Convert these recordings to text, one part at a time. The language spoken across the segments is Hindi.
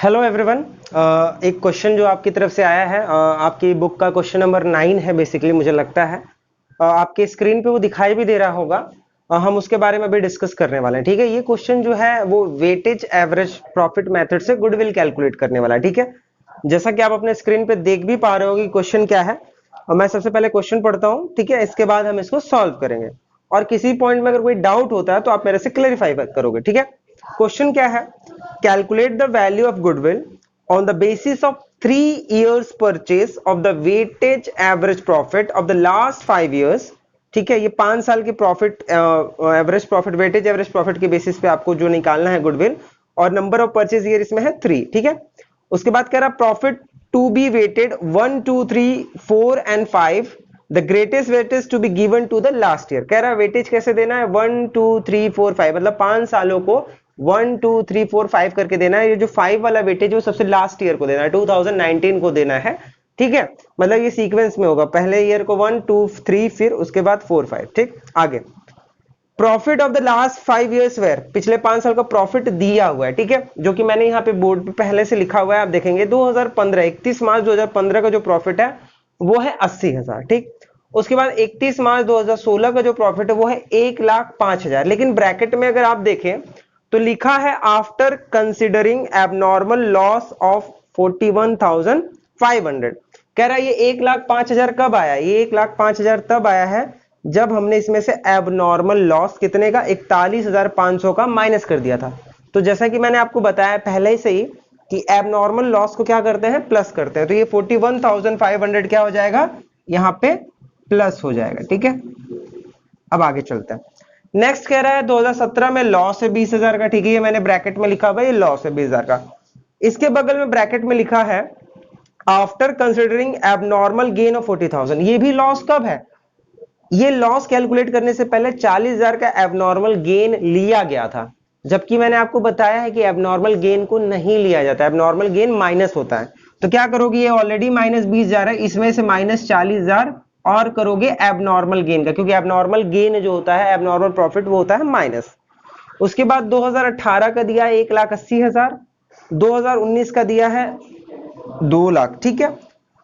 Hello everyone. एक क्वेश्चन जो आपकी तरफ से आया है, आपकी बुक का क्वेश्चन नंबर 9 है बेसिकली, मुझे लगता है। आपके स्क्रीन पे वो दिखाई भी दे रहा होगा। हम उसके बारे में भी डिस्कस करने वाले हैं। ठीक है, ये क्वेश्चन जो है वो वेटेज एवरेज प्रॉफिट मेथड से गुडविल कैलकुलेट करने वाला है। ठीक है, जैसा कि आप अपने स्क्रीन पे देख भी पा रहे हो कि क्वेश्चन क्या है। और मैं सबसे पहले क्वेश्चन पढ़ता हूँ, ठीक है, इसके बाद हम इसको सॉल्व करेंगे। और किसी पॉइंट में अगर कोई डाउट होता है तो आप मेरे से क्लेरिफाई करोगे। ठीक है, क्वेश्चन क्या है? Calculate the value of goodwill on the basis of 3 years purchase of the weightage average profit of the last 5 years। ठीक है, ये 5 साल के profit average profit weightage average profit के बेसिस पे आपको जो निकालना है गुडविल, और नंबर ऑफ परचेज ईयर इसमें है 3। ठीक है, उसके बाद कह रहा profit to be weighted 1 2 3 4 and 5, the greatest weightage to be given to the last year. कह रहा है वेटेज कैसे देना है, 1 2 3 4 5, मतलब 5 सालों को 1 2 3 4 5 करके देना है। ये जो 5 वाला वेटेज वो सबसे लास्ट ईयर को देना है, 2019 को देना है। ठीक है, मतलब ये सीक्वेंस में होगा, पहले ईयर को 1 2 3, फिर उसके बाद 4 5। ठीक, आगे profit of the last 5 years where, पिछले 5 साल का प्रॉफिट दिया हुआ है। ठीक है, जो कि मैंने यहाँ पे बोर्ड पे पहले से लिखा हुआ है, आप देखेंगे 2015 31 मार्च 2015 का जो प्रॉफिट है वो है 80,000। ठीक, उसके बाद 31 मार्च 2016 का जो प्रॉफिट है वो है 1,05,000। लेकिन ब्रैकेट में अगर आप देखें तो लिखा है after considering abnormal loss of 41,500। कह रहा है ये 1,05,000 कब आया? ये 1,05,000 तब आया है जब हमने इसमें से एबनॉर्मल लॉस कितने का 41,500 का माइनस कर दिया था। तो जैसा कि मैंने आपको बताया पहले से ही कि एबनॉर्मल लॉस को क्या करते हैं, प्लस करते हैं। तो ये 41,500 क्या हो जाएगा, यहाँ पे प्लस हो जाएगा। ठीक है, अब आगे चलते हैं। नेक्स्ट कह रहा है 2017 में लॉस है 20,000 का। ठीक है, ये मैंने ब्रैकेट में लिखा हुआ है, ये लॉस है 20,000 का। इसके बगल में ब्रैकेट में लिखा है after considering abnormal gain of 40,000। ये भी लॉस कब है? ये लॉस कैलकुलेट करने से पहले 40,000 का एबनॉर्मल गेन लिया गया था, जबकि मैंने आपको बताया है कि एबनॉर्मल गेन को नहीं लिया जाता, एबनॉर्मल गेन माइनस होता है। तो क्या करोगे, ये ऑलरेडी माइनस 20,000 है, इसमें से माइनस 40,000 और करोगे एबनॉर्मल गेन का, क्योंकि एबनॉर्मल गेन जो होता है, एबनॉर्मल प्रॉफिट, वो होता है माइनस। उसके बाद 2018 का दिया है 1,80,000, 2019 का दिया है 2 लाख। ठीक है,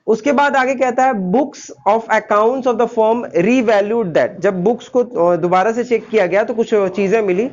उसके बाद आगे कहता है books of accounts of the firm revalued that. जब बुक्स को दोबारा से चेक किया गया तो कुछ चीजें मिली।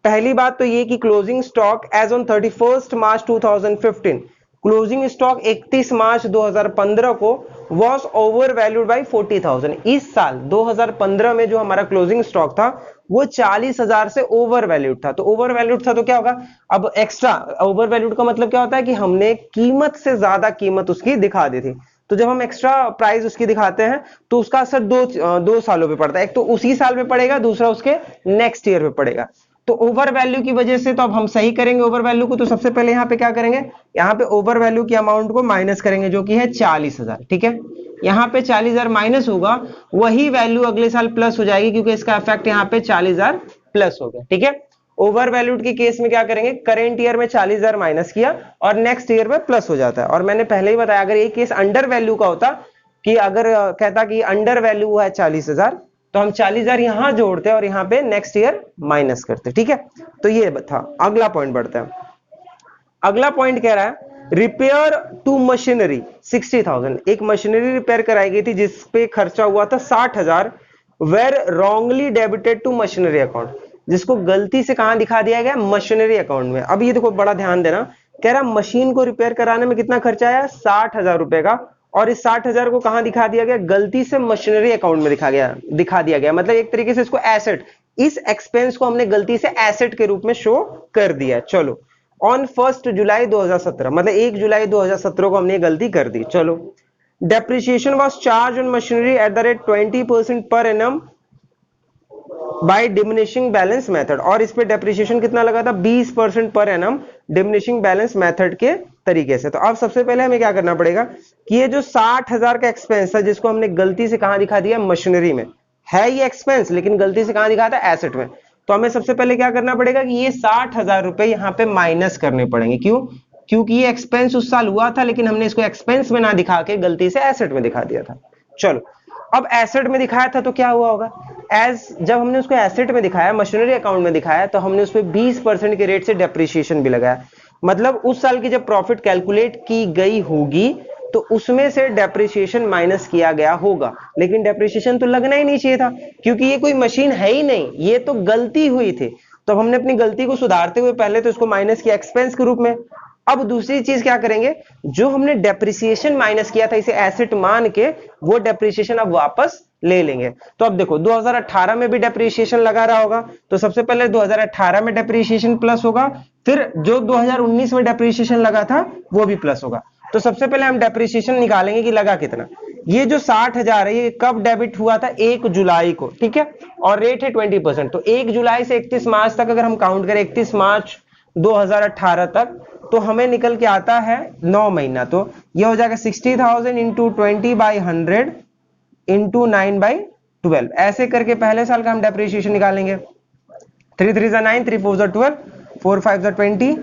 पहली बात तो ये कि closing stock as on 31 March 2015, closing stock 31 March 2015 को वॉज ओवर वैल्यूड बाई 40,000। इस साल 2015 में जो हमारा क्लोजिंग स्टॉक था वो 40,000 से ओवर वैल्यूड था। तो ओवर वैल्यूड था तो क्या होगा, अब एक्स्ट्रा ओवर वैल्यूड का मतलब क्या होता है कि हमने कीमत से ज्यादा कीमत उसकी दिखा दी थी। तो जब हम एक्स्ट्रा प्राइस उसकी दिखाते हैं तो उसका असर दो सालों पे पड़ता है। एक तो उसी साल में पड़ेगा, दूसरा उसके नेक्स्ट ईयर में पड़ेगा। तो ओवर वैल्यू की वजह से तो अब हम सही करेंगे ओवर वैल्यू को। तो सबसे पहले यहाँ पे क्या करेंगे, यहाँ पे ओवर वैल्यू की अमाउंट को माइनस करेंगे, जो कि है 40,000। ठीक है, यहाँ पे 40,000 माइनस होगा, वही वैल्यू अगले साल प्लस हो जाएगी, क्योंकि इसका इफेक्ट यहाँ पे 40,000 प्लस हो गया। ठीक है, ओवर वैल्यूड के केस में क्या करेंगे, करेंट ईयर में 40,000 माइनस किया और नेक्स्ट ईयर में प्लस हो जाता है। और मैंने पहले ही बताया अगर ये केस अंडर वैल्यू का होता, कि अगर कहता कि अंडर वैल्यू है 40,000, तो हम 40,000 यहां जोड़ते और यहाँ पे नेक्स्ट ईयर माइनस करते। ठीक है, तो ये था। अगला पॉइंट बढ़ते हैं। अगला पॉइंट कह रहा है रिपेयर टू मशीनरी 60,000। एक मशीनरी रिपेयर कराई गई थी जिसपे खर्चा हुआ था 60,000, were wrongly debited to machinery account, जिसको गलती से कहां दिखा दिया गया, मशीनरी अकाउंट में। अब ये देखो बड़ा ध्यान देना, कह रहा मशीन को रिपेयर कराने में कितना खर्चा आया, 60,000 रुपए का, और इस 60,000 को कहां दिखा दिया गया, गलती से मशीनरी अकाउंट में दिखा दिया गया। मतलब एक तरीके से इसको एसेट, इस एक्सपेंस को हमने गलती से एसेट के रूप में शो कर दिया। चलो, ऑन 1 जुलाई 2017, मतलब 1 जुलाई 2017 को हमने गलती कर दी। चलो, depreciation was charged on machinery at the rate 20% per annum by diminishing balance method. और इस पे डेप्रिसिएशन कितना लगा था, 20% per annum diminishing balance method के तरीके से। तो अब सबसे पहले हमें क्या करना पड़ेगा कि ये जो 60,000 का एक्सपेंस है, जिसको हमने गलती से कहां दिखा दिया, मशीनरी में है ये एक्सपेंस, लेकिन गलती से कहां दिखा था, एसेट में। तो हमें सबसे पहले क्या करना पड़ेगा कि ये 60,000 रुपए यहाँ पे माइनस करने पड़ेंगे। क्यों? क्योंकि ये एक्सपेंस उस साल हुआ था, लेकिन हमने इसको एक्सपेंस में ना दिखा के गलती से एसेट में दिखा दिया था। चलो, अब एसेट में दिखाया था तो क्या हुआ होगा, जब हमने उसको एसेट में दिखाया, मशीनरी अकाउंट में दिखाया, तो हमने उस पर 20% के रेट से डेप्रिसिएशन भी लगाया। मतलब उस साल की जब प्रॉफिट कैलकुलेट की गई होगी तो उसमें से डेप्रिसिएशन माइनस किया गया होगा, लेकिन डेप्रिसिएशन तो लगना ही नहीं चाहिए था क्योंकि ये कोई मशीन है ही नहीं, ये तो गलती हुई थी। तो हमने अपनी गलती को सुधारते हुए पहले तो इसको माइनस किया एक्सपेंस के रूप में। अब दूसरी चीज क्या करेंगे, जो हमने डेप्रिसिएशन माइनस किया था इसे एसेट मान के वो डेप्रिसिएशन अब वापस ले लेंगे। तो अब देखो 2018 में भी डेप्रिसिएशन लगा रहा होगा, तो सबसे पहले 2018 में डेप्रिसिएशन प्लस होगा, फिर जो 2019 में डेप्रिसिएशन लगा था वो भी प्लस होगा। तो सबसे पहले हम डेप्रिसिएशन निकालेंगे कि लगा कितना। ये जो 60,000 है ये कब डेबिट हुआ था, 1 जुलाई को, ठीक है, और रेट है 20%। तो 1 जुलाई से 31 मार्च तक अगर हम काउंट करें 31 मार्च 2018 तक, तो हमें निकल के आता है 9 महीना। तो ये हो जाएगा 60,000 इंटू 20/100 इंटू 9/12। ऐसे करके पहले साल का हम डेप्रिसिएशन निकालेंगे। 3 3 9, 3 4 12, 4 5 20,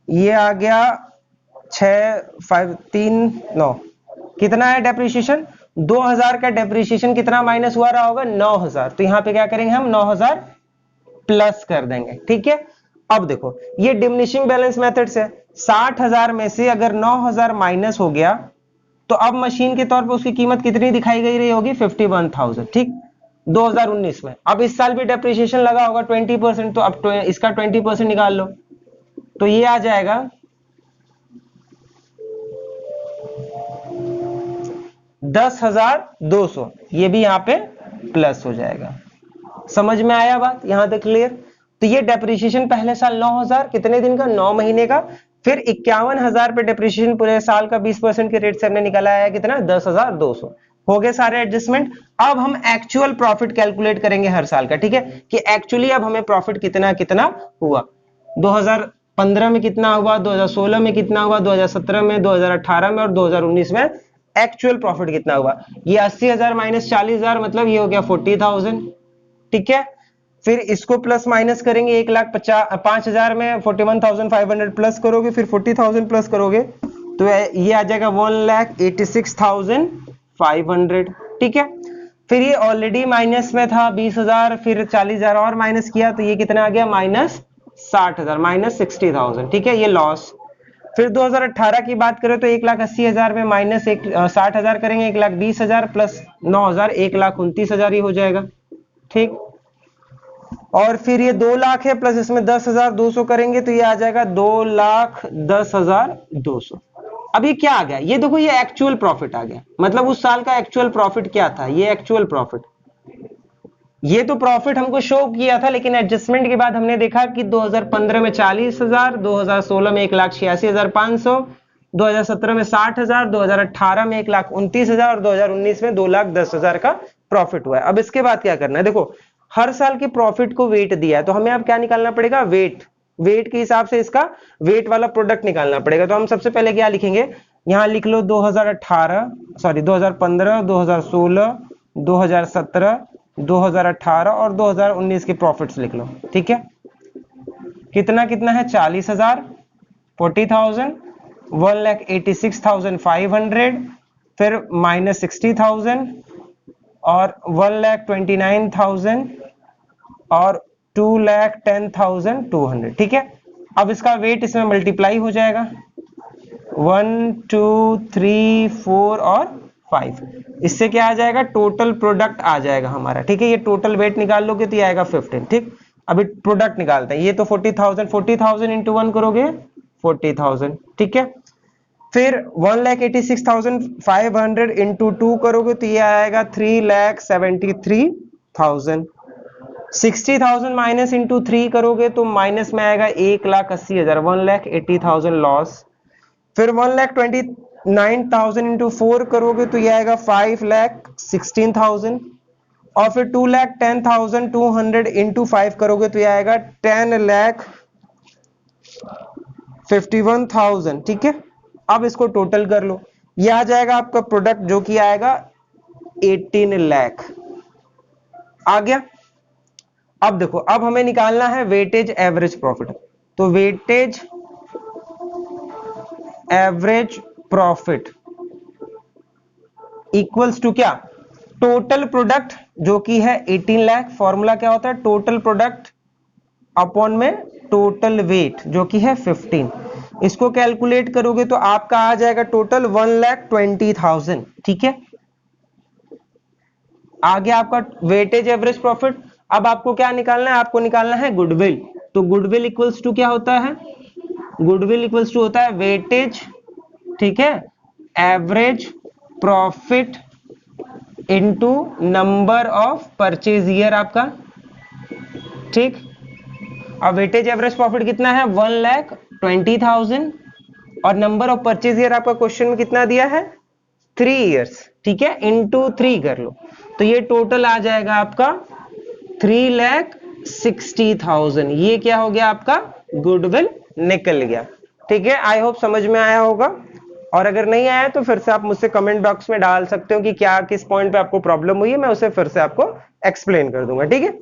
ये आ गया 6 5 3 9। कितना है डेप्रिसिएशन, 2000 का डेप्रिसिएशन कितना माइनस हुआ रहा होगा, 9000। तो यहां पे क्या करेंगे हम 9000 प्लस कर देंगे, ठीक है। अब देखो ये डिमिनिशिंग बैलेंस मेथड से 60,000 में से अगर 9000 माइनस हो गया तो अब मशीन के तौर पे उसकी कीमत कितनी दिखाई गई रही होगी, 51,000, ठीक, 2019 में। अब इस साल भी डेप्रिसिएशन लगा होगा 20%, तो अब इसका 20% निकाल लो, तो ये आ जाएगा 10,200। ये भी यहां पे प्लस हो जाएगा। समझ में आया बात यहां तक क्लियर। तो ये डेप्रिसिएशन पहले साल 9,000 कितने दिन का, 9 महीने का, फिर 51,000 पे डेप्रिसिएशन पूरे साल का 20% के रेट से हमने निकाला है कितना, 10,200। हो गए सारे एडजस्टमेंट। अब हम एक्चुअल प्रॉफिट कैलकुलेट करेंगे हर साल का, ठीक है, कि एक्चुअली अब हमें प्रॉफिट कितना कितना हुआ, 2015 में कितना हुआ, 2016 में कितना हुआ, 2017 में, 2018 में और 2019 में एक्चुअल प्रॉफिट कितना हुआ। ये 80,000 माइनस 40,000 मतलब ये हो गया 40,000, ठीक है। फिर इसको प्लस माइनस करेंगे, 1,05,000 में 41,500 प्लस करोगे, फिर 40,000 प्लस करोगे तो ये आ जाएगा 1,86,500, ठीक है। फिर ये ऑलरेडी माइनस में था 20,000, फिर 40,000 और माइनस किया तो ये कितना आ गया, -60,000, -60,000, ठीक है, ये लॉस। फिर 2018 की बात करें तो 1,80,000 में माइनस 60,000 करेंगे, 1,20,000 प्लस 9,000, 1,29,000 ही हो जाएगा, ठीक। और फिर ये 2 लाख है प्लस इसमें 10,200 करेंगे तो ये आ जाएगा 2,10,200। अब ये क्या आ गया, ये देखो ये एक्चुअल प्रॉफिट आ गया, मतलब उस साल का एक्चुअल प्रॉफिट क्या था, ये एक्चुअल प्रॉफिट। ये तो प्रॉफिट हमको शो किया था, लेकिन एडजस्टमेंट के बाद हमने देखा कि 2015 में 40,000, 2016 में 1,86,500, 2017 में 60,000, 2018 में 1,29,000 और 2019 में 2,10,000 का प्रॉफिट हुआ है। अब इसके बाद क्या करना है, देखो हर साल के प्रॉफिट को वेट दिया है तो हमें अब क्या निकालना पड़ेगा, वेट के हिसाब से इसका वेट वाला प्रोडक्ट निकालना पड़ेगा। तो हम सबसे पहले क्या लिखेंगे, यहां लिख लो 2015, 2016, 2017, 2018 और 2019 के प्रॉफिट्स लिख लो, ठीक है। कितना कितना है, 40,000, 40,000, 1,86,500, फिर -60,000 और 1,29,000 और 2,10,200, ठीक है। अब इसका वेट इसमें मल्टीप्लाई हो जाएगा, 1 2 3 4 और 5, इससे क्या आ जाएगा, टोटल प्रोडक्ट आ जाएगा हमारा, ठीक है। ये टोटल वेट निकाल लोगे तो ये आएगा 15, ठीक। अभी प्रोडक्ट निकालते हैं, ये तो 40,000 इंटू 1 करोगे 40,000, ठीक है। फिर 1,86,500 इंटू 2 करोगे तो ये आएगा 3,73,000। 60,000 माइनस इंटू 3 करोगे तो माइनस में आएगा 1,80,000, 1,80,000 लॉस। फिर 1,29,000 इंटू 4 करोगे तो ये आएगा 5,16,000 और फिर 2,10,200 इंटू 5 करोगे तो ये आएगा 10,51,000, ठीक है। अब इसको टोटल कर लो, ये आ जाएगा आपका प्रोडक्ट जो कि आएगा 18 लाख आ गया। अब देखो अब हमें निकालना है वेटेज एवरेज प्रॉफिट। तो weightage average profit equals to क्या, टोटल प्रोडक्ट जो कि है 18 लाख। फॉर्मूला क्या होता है, टोटल प्रोडक्ट अपॉन में टोटल वेट जो कि है 15। इसको कैलकुलेट करोगे तो आपका आ जाएगा टोटल 1,20,000। ठीक है, आगे आपका वेटेज एवरेज प्रॉफिट। अब आपको क्या निकालना है, आपको निकालना है गुडविल। तो गुडविल इक्वल्स टू क्या होता है, गुडविल इक्वल्स टू होता है वेटेज, ठीक है, average profit into number of purchase year आपका। ठीक, अब वेटेज एवरेज प्रॉफिट कितना है 1,20,000 और नंबर ऑफ परचेज ईयर आपका क्वेश्चन में कितना दिया है 3 इयर्स। ठीक है, इनटू 3 कर लो तो ये टोटल आ जाएगा आपका 3,60,000। ये क्या हो गया आपका गुडविल निकल गया। ठीक है, आई होप समझ में आया होगा, और अगर नहीं आया तो फिर से आप मुझसे कमेंट बॉक्स में डाल सकते हो कि क्या किस पॉइंट पे आपको प्रॉब्लम हुई है, मैं उसे फिर से आपको एक्सप्लेन कर दूंगा। ठीक है।